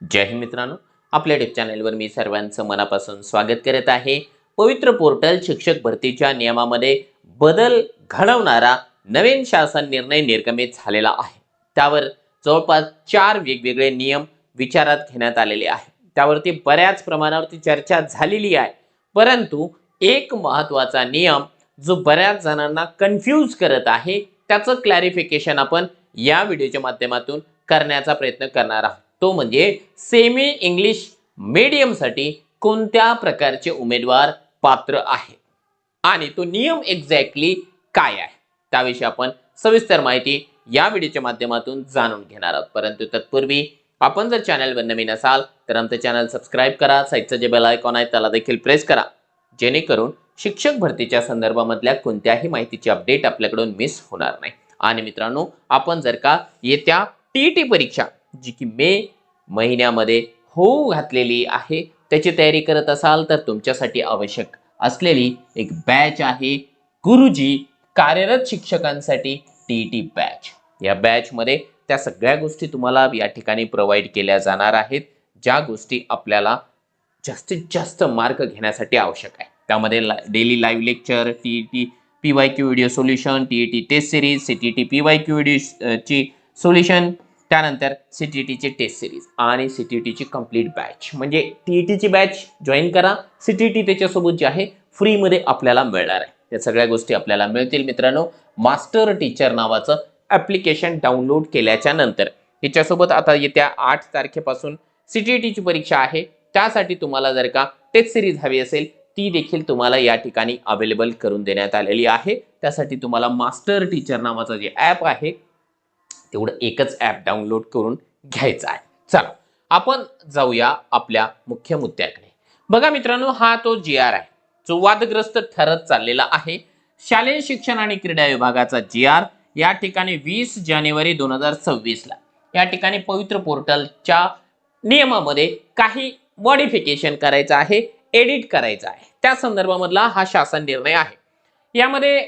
जय हिंद मित्रांनो, आपल्या यूट्यूब चॅनलवर मी सर्वांचं मनापासून स्वागत करत आहे। पवित्र पोर्टल शिक्षक भरतीच्या नियमामध्ये बदल घडवणारा नवीन शासन निर्णय निर्गमित झालेला आहे। त्यावर जवळपास 4 वेगवेगळे नियम विचारात घेण्यात आलेले आहे। त्यावरती बऱ्याच प्रमाणावरती चर्चा झालेली आहे, परंतु एक महत्त्वाचा नियम जो बऱ्याच जणांना कन्फ्यूज करत आहे, त्याचं क्लॅरिफिकेशन आपण या व्हिडिओच्या माध्यमातून करण्याचा प्रयत्न करणार आहोत। तो म्हणजे सेमी इंग्लिश मीडियम साठी कोणत्या प्रकारचे उमेदवार पात्र आहेत आणि तो नियम एक्झॅक्टली काय आहे, त्याविषयी आपण सविस्तर माहिती या व्हिडिओच्या माध्यमातून जाणून घेणार आहोत। परंतु तत्पूर्वी आपण जर चॅनलवर नवीन असाल तर आमचं चॅनल सबस्क्राइब करा, साईडचं जे बेल आयकॉन आहे त्याला देखील प्रेस करा, जेणेकरून शिक्षक भरतीच्या संदर्भामधल्या कोणत्याही माहितीची अपडेट आपल्याकडून मिस होणार नाही। आणि मित्रांनो, आपण जर का येत्या टीईटी परीक्षा जी की मे महिन्यामध्ये होऊ घातलेली आहे त्याची तयारी करत असाल तर तुमच्यासाठी आवश्यक असलेली एक बॅच आहे गुरुजी कार्यरत शिक्षकांसाठी टीईटी बॅच। या बॅच मध्ये त्या सगळ्या गोष्टी तुम्हाला या ठिकाणी प्रोव्हाइड केल्या जाणार आहेत, ज्या गोष्टी आपल्याला जास्तीत जास्त मार्क घेण्यासाठी आवश्यक आहे। त्यामध्ये daily live lecture, TET PYQ video solution, TET test series, CTT PYQ video ची सोल्युशन, त्यानंतर सीटीटीची टेस्ट सिरीज आणि सीटीटीची कंप्लीट बॅच। म्हणजे टीईटीची बॅच जॉईन करा, सीटीटी त्याच्यासोबत जे आहे फ्री मध्ये आपल्याला मिळणार आहे। या सगळ्या गोष्टी आपल्याला मिळतील मित्रांनो मास्टर टीचर नावाचं ॲप्लिकेशन डाउनलोड केल्याच्या नंतर। याच्यासोबत आता येत्या 8 तारखेपासून सीटीटीची परीक्षा आहे, त्यासाठी तुम्हाला जर का टेस्ट सिरीज हवी असेल ती देखील तुम्हाला या ठिकाणी अवेलेबल करून देण्यात आलेली आहे। त्यासाठी तुम्हाला मास्टर टीचर नावाचं जे ॲप आहे तेवढं एकच ॲप डाउनलोड करून घ्यायचं आहे। चला आपण जाऊया आपल्या मुख्य मुद्द्याकडे। बघा मित्रांनो, हा तो GR आहे जो वादग्रस्त ठरत चाललेला आहे। शालेय शिक्षण आणि क्रीडा विभागाचा GR या ठिकाणी 20 जानेवारी 2026 ला या ठिकाणी पवित्र पोर्टलच्या नियमामध्ये काही मॉडिफिकेशन करायचं आहे, एडिट करायचं आहे, त्या संदर्भामधला हा शासन निर्णय आहे। यामध्ये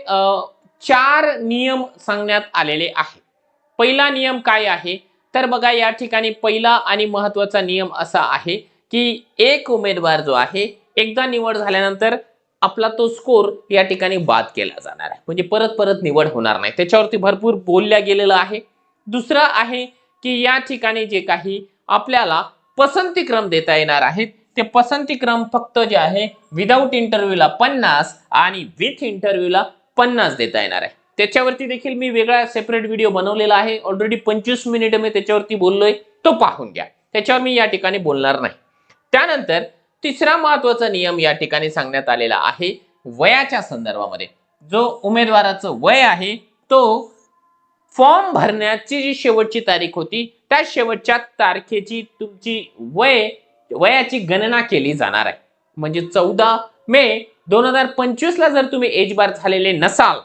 4 नियम सांगण्यात आलेले आहेत। पहिला नियम काय आहे तर बघा, या ठिकाणी पहिला आणि महत्त्वाचा नियम असा आहे की एक उमेदवार जो आहे एकदा निवड झाल्यानंतर आपला तो स्कोर या ठिकाणी बाद केला जाणार आहे, म्हणजे परत परत निवड होणार नाही। त्याच्यावरती भरपूर बोलल्या गेलेलं आहे। दुसरा आहे की या ठिकाणी जे काही आपल्याला पसंती क्रम देता येणार आहेत ते पसंती क्रम फक्त जे आहे विदाऊट इंटरव्ह्यूला 50 आणि विथ इंटरव्ह्यूला 50 देता येणार आहे। त्याच्यावरती देखील मी वेगळा सेपरेट व्हिडिओ बनवलेला आहे, ऑलरेडी 25 मिनिट मी त्याच्यावरती बोललोय, तो पाहून घ्या, त्याच्यावर मी या ठिकाणी बोलणार नाही। त्यानंतर तिसरा महत्त्वाचा नियम या ठिकाणी सांगण्यात आलेला आहे वयाच्या संदर्भामध्ये। जो उमेदवाराचं वय आहे तो फॉर्म भरण्याची जी शेवटची तारीख होती त्या शेवटच्या तारखेची तुमची वयाची गणना केली जाणार आहे। म्हणजे 14 मे 2025 ला जर तुम्ही एज बार झालेले नसाल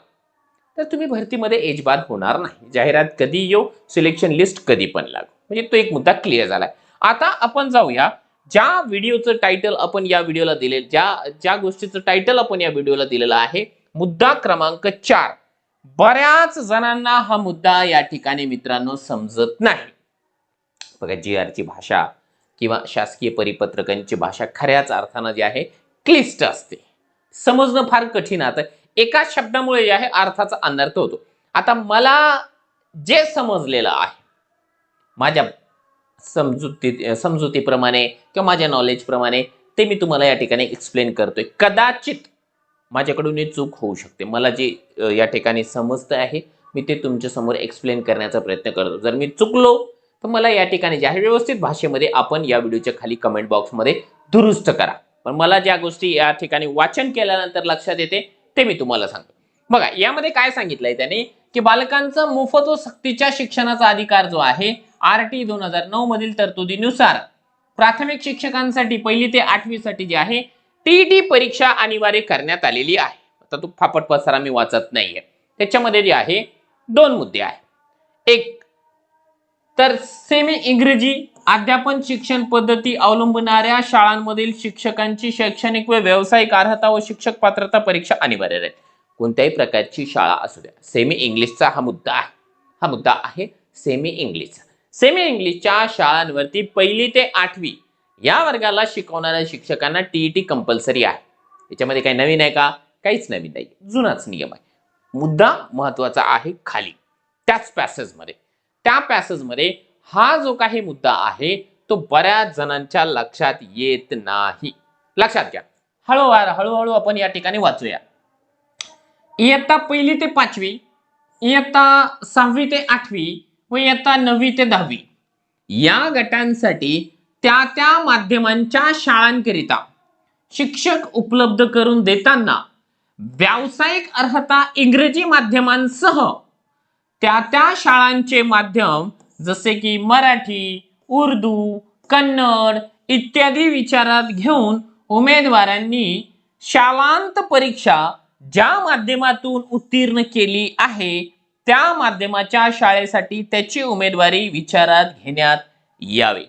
तर तुम्ही भरतीमध्ये एज बार होणार नाही। जाहिरात कधी येऊ, सिलेक्शन लिस्ट कधी पण लागू, म्हणजे तो एक मुद्दा क्लिअर झालाय। आता आपण जाऊया ज्या व्हिडिओचं टायटल आपण या व्हिडिओला दिले, ज्या गोष्टीचं टायटल आपण या व्हिडिओला दिलेलं आहे मुद्दा क्रमांक 4। बऱ्याच जणांना हा मुद्दा या ठिकाणी मित्रांनो समजत नाही। बघा, GR ची भाषा किंवा शासकीय परिपत्रकांची भाषा खऱ्याच अर्थानं जी आहे क्लिष्ट असते, समजणं फार कठीण आहे। एका शब्दामुळे जे आहे अर्थाचा अनर्थ होतो। आता मला जे समजलेलं आहे माझ्या समजुतीप्रमाणे किंवा माझ्या नॉलेज प्रमाणे ते मी तुम्हाला या ठिकाणी एक्सप्लेन करतोय। कदाचित माझ्याकडून चूक होऊ शकते, मला जे या ठिकाणी समजतं आहे मी ते तुमच्या समोर एक्सप्लेन करण्याचा प्रयत्न करतो। जर मी चुकलो तर मला या ठिकाणी जे आहे व्यवस्थित भाषेमध्ये आपण या व्हिडिओच्या खाली कमेंट बॉक्समध्ये दुरुस्त करा। पण मला ज्या गोष्टी या ठिकाणी वाचन केल्यानंतर लक्षात येते ते मी तुम्हाला सांगतो। बघा, यामध्ये काय सांगितलंय त्याने की बालकांचा मोफत व सक्तीच्या शिक्षणाचा अधिकार जो आहे RT 2009 मधील तरतुदीनुसार प्राथमिक शिक्षकांसाठी 1ली ते 8वी साठी जे आहे टीईटी परीक्षा अनिवार्य करण्यात आलेली आहे। आता तो फापट पसारा मी वाचत नाहीये, त्याच्यामध्ये जे आहे 2 मुद्दे आहेत। एक तर सेमी इंग्रजी अध्यापन शिक्षण पद्धती अवलंबणाऱ्या शाळांमधील शिक्षकांची शैक्षणिक व व्यावसायिक अर्हता व शिक्षक पात्रता परीक्षा अनिवार्य राहील। कोणत्याही प्रकारची शाळा असू द्या, सेमी इंग्लिशचा हा मुद्दा आहे। सेमी इंग्लिश सेमी इंग्लिशच्या शाळांवरती 1ली ते 8वी या वर्गाला शिकवणाऱ्या शिक्षकांना टीईटी कंपल्सरी आहे. याच्यामध्ये काही नवीन आहे का? काहीच नवीन नाही, जुनाच नियम आहे. मुद्दा महत्वाचा आहे खाली त्याच पॅसेजमध्ये. त्या पॅसेजमध्ये हा जो काही मुद्दा आहे तो बऱ्याच जणांच्या लक्षात येत नाही. लक्षात घ्या, हळूहळू आपण या ठिकाणी वाचूया. इयत्ता 1ली ते 5वी, इयत्ता 6वी ते 8वी व इयत्ता 9वी ते 10वी या गटांसाठी त्या त्या माध्यमांच्या शाळांकरिता शिक्षक उपलब्ध करून देताना व्यावसायिक अर्हता इंग्रजी माध्यमांसह त्या त्या शाळांचे माध्यम जसे की मराठी, उर्दू, कन्नड इत्यादी विचारात घेऊन उमेदवारांनी शालांत परीक्षा ज्या माध्यमातून उत्तीर्ण केली आहे त्या माध्यमाच्या शाळेसाठी त्याची उमेदवारी विचारात घेण्यात यावी.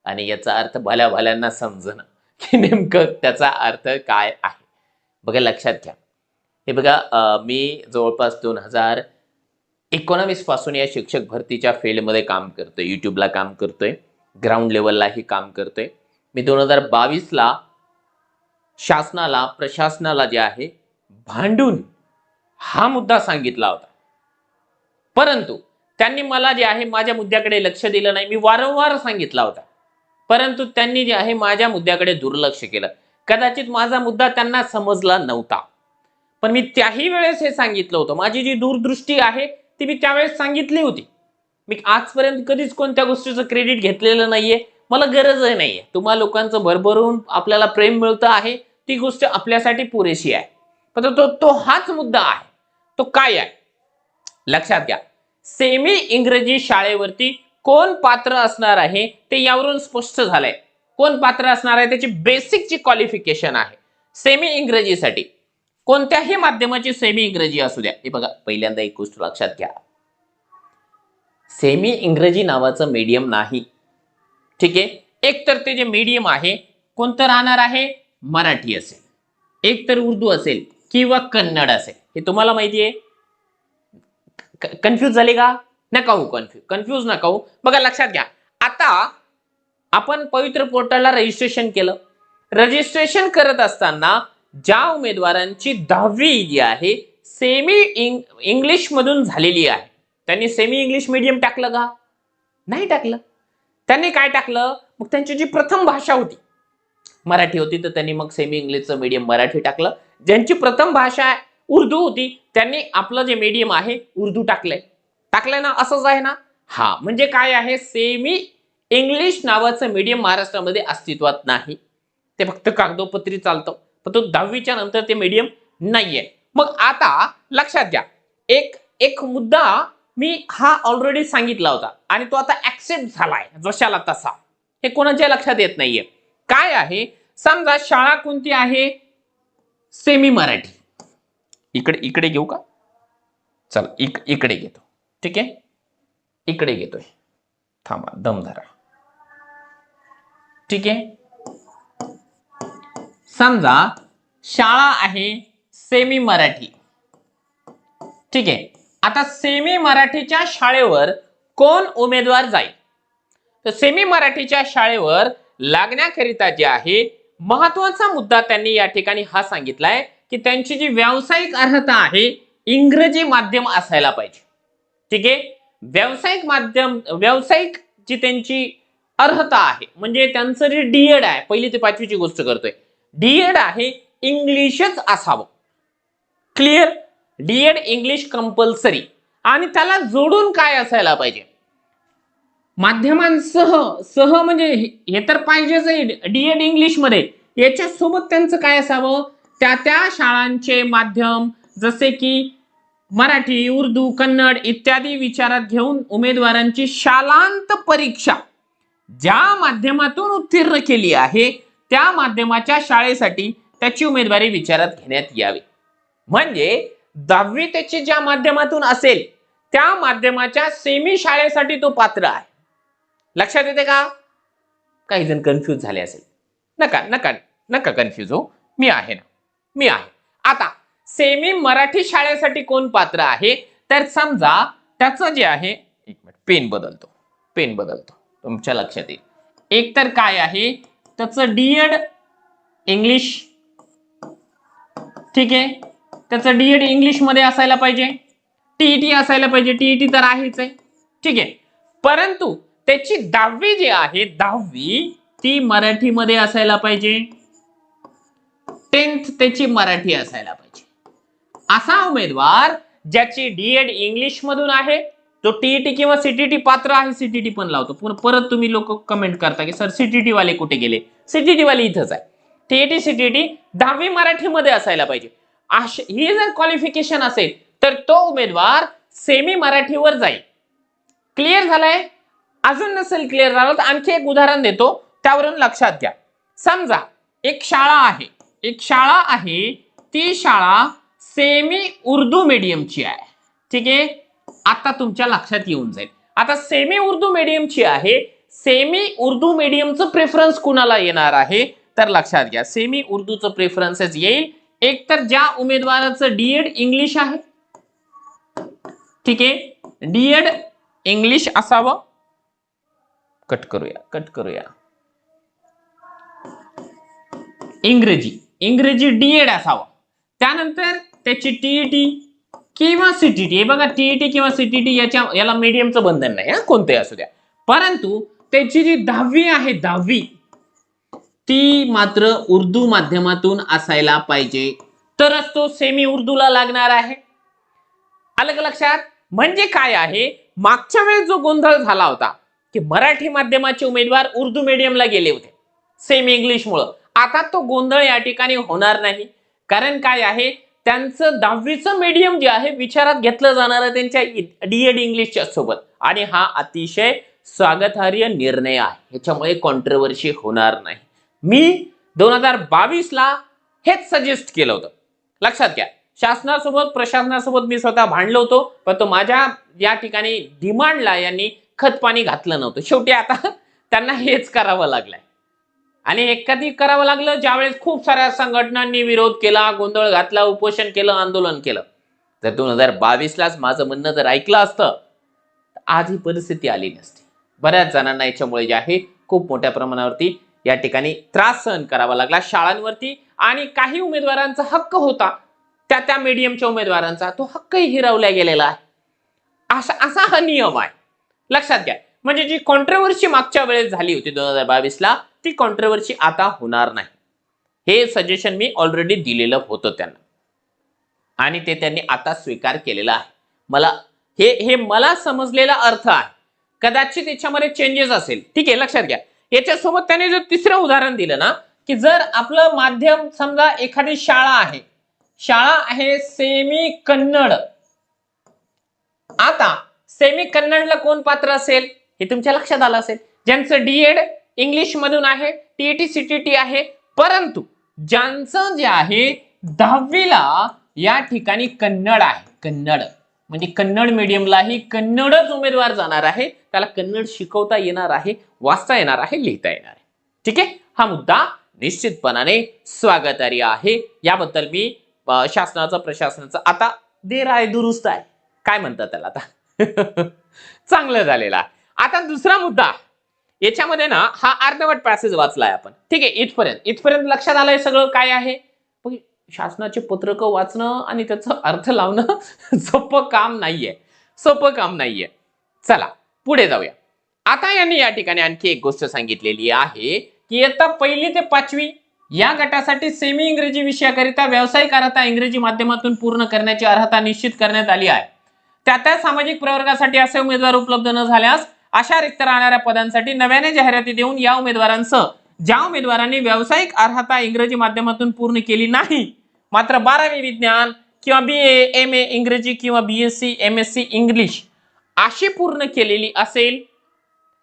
आणि याचा अर्थ भल्या भल्यांना समजणं की नेमकं त्याचा अर्थ काय आहे. बघा लक्षात घ्या, हे बघा मी जवळपास 2019 पासून या शिक्षक भरतीच्या फील्डमध्ये काम करतोय, युट्यूबला काम करतोय, ग्राउंड लेवललाही काम करतोय. मी 2022ला शासनाला प्रशासनाला जे आहे भांडून हा मुद्दा सांगितला होता, परंतु त्यांनी मला जे आहे माझ्या मुद्द्याकडे लक्ष दिलं नाही. मी वारंवार सांगितला होता, परंतु त्यांनी जे आहे माझ्या मुद्द्याकडे दुर्लक्ष केलं. कदाचित माझा मुद्दा त्यांना समजला नव्हता, पण मी त्याही वेळेस हे सांगितलं होतं. माझी जी दूरदृष्टी आहे ती मी त्यावेळेस सांगितली होती. मी आजपर्यंत कधीच कोणत्या गोष्टीचं क्रेडिट घेतलेलं नाहीये, मला गरजही नाहीये. तुम्हा लोकांचं भरभरून आपल्याला प्रेम मिळतं आहे, ती गोष्ट आपल्यासाठी पुरेशी आहे. पण तो हाच मुद्दा आहे. तो काय आहे लक्षात घ्या. सेमी इंग्रजी शाळेवरती कोण पात्र असणार आहे ते यावरून स्पष्ट झालंय. कोण पात्र असणार आहे त्याची बेसिकची क्वालिफिकेशन आहे. सेमी इंग्रजीसाठी कोणत्याही माध्यमाची सेमी इंग्रजी असू द्या. हे बघा, पहिल्यांदा एक गोष्ट लक्षात घ्या, सेमी इंग्रजी नावाचं मीडियम नाही. ठीक आहे, एक तर ते जे मीडियम आहे कोणतं राहणार आहे, मराठी असेल, एक तर उर्दू असेल किंवा कन्नड असेल. हे तुम्हाला माहिती आहे. कन्फ्यूज झाले का? नका हो कन्फ्यूज नका हो. बघा लक्षात घ्या, आता आपण पवित्र पोर्टलला रजिस्ट्रेशन केलं. रजिस्ट्रेशन करत असताना ज्या उमेदवारांची 10वी जी आहे सेमी इंग्लिश मधून झालेली आहे त्यांनी सेमी इंग्लिश मीडियम टाकलं का? नाही टाकलं. त्यांनी काय टाकलं, मग त्यांची जी प्रथम भाषा होती मराठी होती तर त्यांनी मग सेमी इंग्लिशचं मीडियम मराठी टाकलं. ज्यांची प्रथम भाषा उर्दू होती त्यांनी आपलं जे मीडियम आहे उर्दू टाकलंय ना, असंच आहे ना. हा म्हणजे काय आहे, सेमी इंग्लिश नावाचं मीडियम महाराष्ट्रामध्ये अस्तित्वात नाही. ते फक्त कागदोपत्री चालतं, पण तो 10वीच्या नंतर ते मीडियम नाहीये. मग आता लक्षात घ्या, एक मुद्दा मी हा ऑलरेडी सांगितला होता आणि तो आता ऍक्सेप्ट झालाय जशाला तसा. हे कोणाच्या लक्षात येत नाहीये. काय आहे, समजा शाळा कोणती आहे, सेमी मराठी. इकडे घेऊ का? चला इकडे घेतो. ठीक आहे, इकडे घेतोय. थांबा, दम धरा. ठीक आहे, समजा शाळा आहे सेमी मराठी. ठीक आहे, आता सेमी मराठीच्या शाळेवर कोण उमेदवार जाईल, तर सेमी मराठीच्या शाळेवर लागण्याकरिता जे आहे महत्वाचा मुद्दा त्यांनी या ठिकाणी हा सांगितलाय की त्यांची जी व्यावसायिक अर्हता आहे इंग्रजी माध्यम असायला पाहिजे. ठीक आहे, व्यावसायिक जी त्यांची अर्हता आहे म्हणजे त्यांचं जे डीएड आहे, 1ली ते 5वीची गोष्ट करतोय, डीएड आहे इंग्लिशच असावं. Clear, DEd English compulsory. आणि त्याला जोडून काय असायला पाहिजे, माध्यमांसह म्हणजे हे तर पाहिजेच डीएड इंग्लिश मध्ये, याच्या सोबत त्यांचं काय असावं, त्या त्या शाळांचे माध्यम जसे की मराठी, उर्दू, कन्नड इत्यादी विचारात घेऊन उमेदवारांची शालांत परीक्षा ज्या माध्यमातून उत्तीर्ण केली आहे त्या माध्यमाच्या शाळेसाठी त्याची उमेदवारी विचारात घेण्यात यावी. म्हणजे 10वी त्याची ज्या माध्यमातून असेल त्या माध्यमाच्या सेमी शाळेसाठी तो पात्र आहे. लक्षात येते का? काही जण कन्फ्यूज झाले असेल. नका कन्फ्यूज हो, मी आहे ना, मी आहे. आता सेमी मराठी शाळेसाठी कोण पात्र आहे, तर समजा त्याचं जे आहे, एक मिनिट पेन पेन बदलतो, तुमच्या लक्षात येईल. एक तर काय आहे त्याचं डीएड इंग्लिश, ठीक आहे, त्याचं डीएड इंग्लिश मध्ये असायला पाहिजे, टीईटी असायला पाहिजे, टीईटी तर आहेच आहे, ठीक आहे. परंतु त्याची 10वी जी आहे 10वी ती मराठीमध्ये असायला पाहिजे, 10th त्याची मराठी असायला पाहिजे. असा उमेदवार ज्याची डीएड इंग्लिश मधून आहे तो टीईटी किंवा सीटीटी पात्र आहे, सीटीटी पण लावतो. परत तुम्ही लोक कमेंट करता की सर सीटीटी वाले कुठे गेले, सीटीटी वाले इथंच आहे. टीईटी सीटीटी 10वी मराठीमध्ये असायला पाहिजे. ही जर क्वालिफिकेशन असेल तर तो उमेदवार सेमी मराठीवर जाईल. क्लिअर झालंय? अजून नसेल क्लिअर झालं तर आणखी एक उदाहरण देतो, त्यावरून लक्षात घ्या. समजा एक शाळा आहे, ती शाळा सेमी उर्दू मीडियमची आहे, ठीक आहे. आता तुमच्या लक्षात येऊन जाईल. आता सेमी उर्दू मीडियमची आहे, सेमी उर्दू मीडियमचं प्रेफरन्स कुणाला येणार आहे तर लक्षात घ्या, सेमी उर्दूचं प्रेफरन्सेस येईल एक तर ज्या उमेदवाराचं डीएड इंग्लिश आहे, ठीक आहे, डीएड इंग्लिश असावं. कट करूया. इंग्रजी डीएड असावं. त्यानंतर त्याची टीईटी किंवा सीटीटी, हे बघा टीईटी किंवा सीटीटी याला मीडियमचं बंधन नाही, कोणते असू द्या. परंतु त्याची जी 10वी आहे 10वी ती मात्र उर्दू माध्यमातून असायला पाहिजे, तरच तो सेमी उर्दूला लागणार आहे. आलं का लक्षात? म्हणजे काय आहे, मागच्या वेळेस जो गोंधळ झाला होता की मराठी माध्यमाचे उमेदवार उर्दू मीडियमला गेले होते सेमी इंग्लिश मुळे, आता तो गोंधळ या ठिकाणी होणार नाही. कारण काय आहे, त्यांचं 10वीचं मीडियम जे आहे विचारात घेतलं जाणार आहे त्यांच्या डीएड इंग्लिशच्या सोबत, आणि हा अतिशय स्वागतार्ह निर्णय आहे. ह्याच्यामुळे कॉन्ट्रोवर्सी होणार नाही. मी 2022ला हेच सजेस्ट केलं होतं, लक्षात घ्या. शासनासोबत प्रशासनासोबत मी स्वतः भांडलो होतो, पण तो माझ्या या ठिकाणी डिमांडला यांनी खतपाणी घातलं नव्हतं. शेवटी आता त्यांना हेच करावं लागलंय, आणि हे कधी करावं लागलं ज्यावेळेस खूप साऱ्या संघटनांनी विरोध केला, गोंधळ घातला, उपोषण केलं, आंदोलन केलं. जर 2022लाच माझं म्हणणं जर ऐकलं असतं आज ही परिस्थिती आली नसती. बऱ्याच जणांना याच्यामुळे जे आहे खूप मोठ्या प्रमाणावरती या ठिकाणी त्रास सहन करावा लागला शाळांवरती, आणि काही उमेदवारांचा हक्क होता त्या मीडियमच्या उमेदवारांचा, तो हक्कही हिरावला गेलेला आहे. असा हा नियम आहे, लक्षात घ्या. म्हणजे जी कॉन्ट्रोवर्सी मागच्या वेळेस झाली होती 2022ला, ती कॉन्ट्रोवर्सी आता होणार नाही. हे सजेशन मी ऑलरेडी दिलेलं होतं त्यांना, आणि ते त्यांनी आता स्वीकार केलेला आहे. मला समजलेला अर्थ आहे. कदाचित त्याच्यामध्ये चेंजेस असेल, ठीक आहे, लक्षात घ्या. याच्यासोबत त्याने जर तिसरं उदाहरण दिलं ना, की जर आपलं माध्यम समजा एखादी शाळा आहे सेमी कन्नड, आता सेमी कन्नडला कोण पात्र असेल हे तुमच्या लक्षात आलं असेल, ज्यांचं डीएड इंग्लिश मधून आहे, टीईटी सीटीटी आहे, परंतु ज्यांचं जे आहे 10वीला या ठिकाणी कन्नड आहे, कन्नड म्हणजे कन्नड मीडियमलाही कन्नडच उमेदवार जाणार आहे, त्याला कन्नड शिकवता येणार आहे, वाचता येणार आहे, लिहिता येणार आहे, ठीक आहे. हा मुद्दा निश्चितपणाने स्वागतार्ह आहे. याबद्दल मी शासनाचं प्रशासनाचं आता देर आहे दुरुस्त आहे, काय म्हणतात त्याला आता चांगलं झालेलं आहे. आता दुसरा मुद्दा, याच्यामध्ये ना हा अर्धवट पॅसेज वाचलाय आपण, ठीक आहे, इथपर्यंत लक्षात आलंय सगळं काय आहे. शासनाचे पत्रक वाचणं आणि त्याचा अर्थ लावणं सोपं काम नाहीये. चला पुढे जाऊया. आता यांनी या ठिकाणी आणखी एक गोष्ट सांगितलेली आहे की इयत्ता 1ली ते 5वी या गटासाठी सेमी इंग्रजी विषयाकरिता व्यावसायिक अर्हता इंग्रजी माध्यमातून पूर्ण करण्याची अर्हता निश्चित करण्यात आली आहे. त्या सामाजिक प्रवर्गासाठी असे उमेदवार उपलब्ध न झाल्यास अशा रिक्त राहणाऱ्या पदांसाठी नव्याने जाहिराती देऊन या उमेदवारांसह ज्या उमेदवारांनी व्यावसायिक अर्हता इंग्रजी माध्यमातून पूर्ण केली नाही, मात्र 12वी विज्ञान किंवा BA MA इंग्रजी किंवा BSc MSc इंग्लिश अशी पूर्ण केलेली असेल,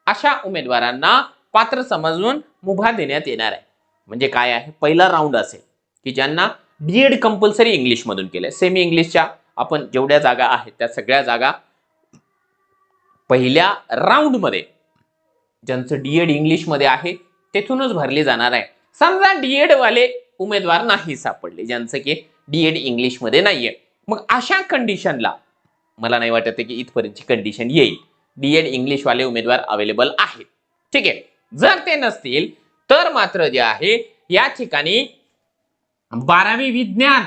अशा उमेदवारांना पात्र समजून मुभा देण्यात येणार आहे. म्हणजे काय आहे, पहिला राऊंड असेल की ज्यांना डीएड कंपल्सरी इंग्लिश मधून केलंय, सेमी इंग्लिशच्या आपण जेवढ्या जागा आहेत त्या सगळ्या जागा पहिल्या राऊंड मध्ये ज्यांचं डीएड इंग्लिश मध्ये आहे तेथूनच भरली जाणार आहे. समजा डीएड वाले उमेदवार नाही सापडले, ज्यांचं की डीएड इंग्लिश मध्ये नाहीये, मग अशा कंडिशनला मला नाही वाटत की इथपर्यंतची कंडिशन येईल. D.Ed इंग्लिशवाले उमेदवार अवेलेबल आहेत. ठीक आहे. जर ते नसतील तर मात्र जे आहे या ठिकाणी 12वी विज्ञान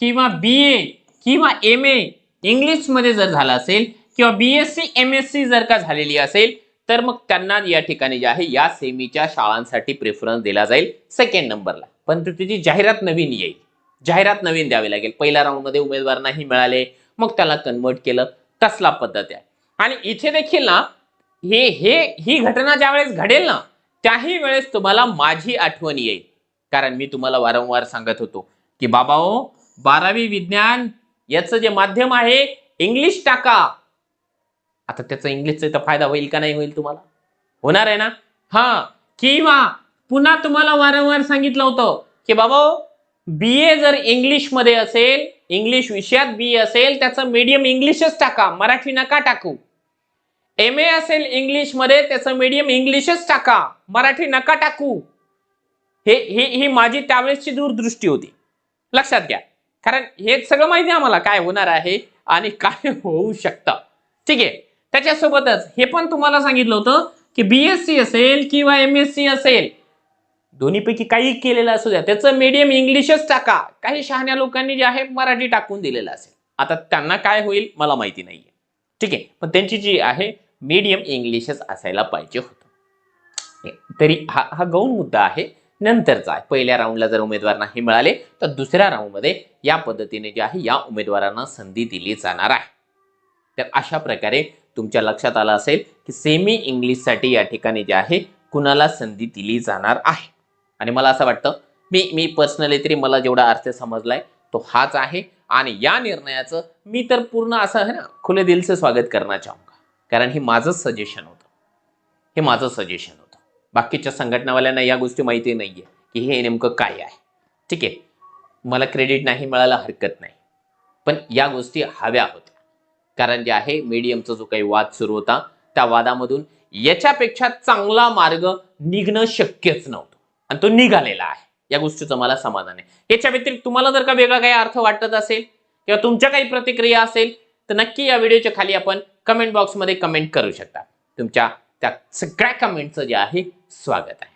किंवा BA किंवा MA इंग्लिश मध्ये जर झाला असेल किंवा BSc MSc जर का झालेली असेल तर मग त्यांना या ठिकाणी जे आहे या सेमीच्या शाळांसाठी प्रेफरन्स दिला जाईल सेकंड नंबरला. पण त्याची जाहिरात नवीन येईल, जाहिरात नवीन द्यावी लागेल. पहिल्या राऊंड मध्ये उमेदवार नाही मिळाले मग त्याला कन्वर्ट केलं, कसला पद्धत आहे. आणि इथे देखील ना ही घटना ज्या वेळेस घडेल ना त्याही वेळेस तुम्हाला माझी आठवण येईल. कारण मी तुम्हाला वारंवार सांगत होतो की बाबाओ 12वी विज्ञान याचं जे माध्यम आहे इंग्लिश टाका. आता त्याचा इंग्लिशचा तर फायदा होईल का नाही होईल, तुम्हाला होणार आहे ना. हा, किंवा पुन्हा तुम्हाला वारंवार सांगितलं होतं की बाबा BA जर इंग्लिश मध्ये असेल, इंग्लिश विषयात BA असेल त्याचं मीडियम इंग्लिशच टाका, मराठी नका टाकू. MA असेल इंग्लिश मध्ये त्याचं मीडियम इंग्लिशच टाका, मराठी नका टाकू. ही माझी त्यावेळेसची दूरदृष्टी होती, लक्षात घ्या. कारण हे सगळं माहिती आम्हाला काय होणार आहे आणि काय होऊ शकतं. ठीक आहे. त्याच्यासोबतच हे पण तुम्हाला सांगितलं होतं की BSc असेल किंवा MSc असेल दोन्हीपैकी काही केलेलं असू द्या त्याचं मीडियम इंग्लिशच टाका. काही शहाण्या लोकांनी जे आहे मराठी टाकून दिलेलं असेल. आता त्यांना काय होईल मला माहिती नाहीये. ठीक आहे. पण त्यांची जी आहे मीडियम इंग्लिशच असायला पाहिजे होतं. तरी हा गौण मुद्दा आहे, नंतरचा आहे. पहिल्या राऊंडला जर उमेदवार नाही मिळाले तर दुसऱ्या राऊंडमध्ये या पद्धतीने जे आहे या उमेदवारांना संधी दिली जाणार आहे. तर अशा प्रकारे तुमच्या लक्षात आलं असेल की सेमी इंग्लिशसाठी या ठिकाणी जे आहे कुणाला संधी दिली जाणार आहे. आणि मला असं वाटतं मी पर्सनली तरी मला जेवढा अर्थ समजलाय तो हाच आहे. आणि या निर्णयाचं मी तर पूर्ण असं आहे ना खुले दिल से स्वागत करना चाहूंगा. कारण हे माझं सजेशन होतं, हे माझं सजेशन होतं. बाकीच्या संघटनावाल्यांना या गोष्टी माहिती नाहीये की हे नेमकं काय आहे. ठीक आहे. मला क्रेडिट नाही मिळायला हरकत नाही, पण या गोष्टी हव्या होत्या. कारण जे आहे मीडियमचा जो काही वाद सुरू होता त्या वादामधून याच्यापेक्षा चांगला मार्ग निघणं शक्यच नव्हतं आणि तो निघालेला आहे. या गोष्टीचं मला समाधान आहे. याच्या व्यतिरिक्त तुम्हाला जर का वेगळा काही अर्थ वाटत असेल किंवा तुमच्या काही प्रतिक्रिया असेल तर नक्की या व्हिडिओच्या खाली आपण कमेंट बॉक्समध्ये कमेंट करू शकता. तुमच्या त्या सगळ्या कमेंटचं जे आहे स्वागत आहे.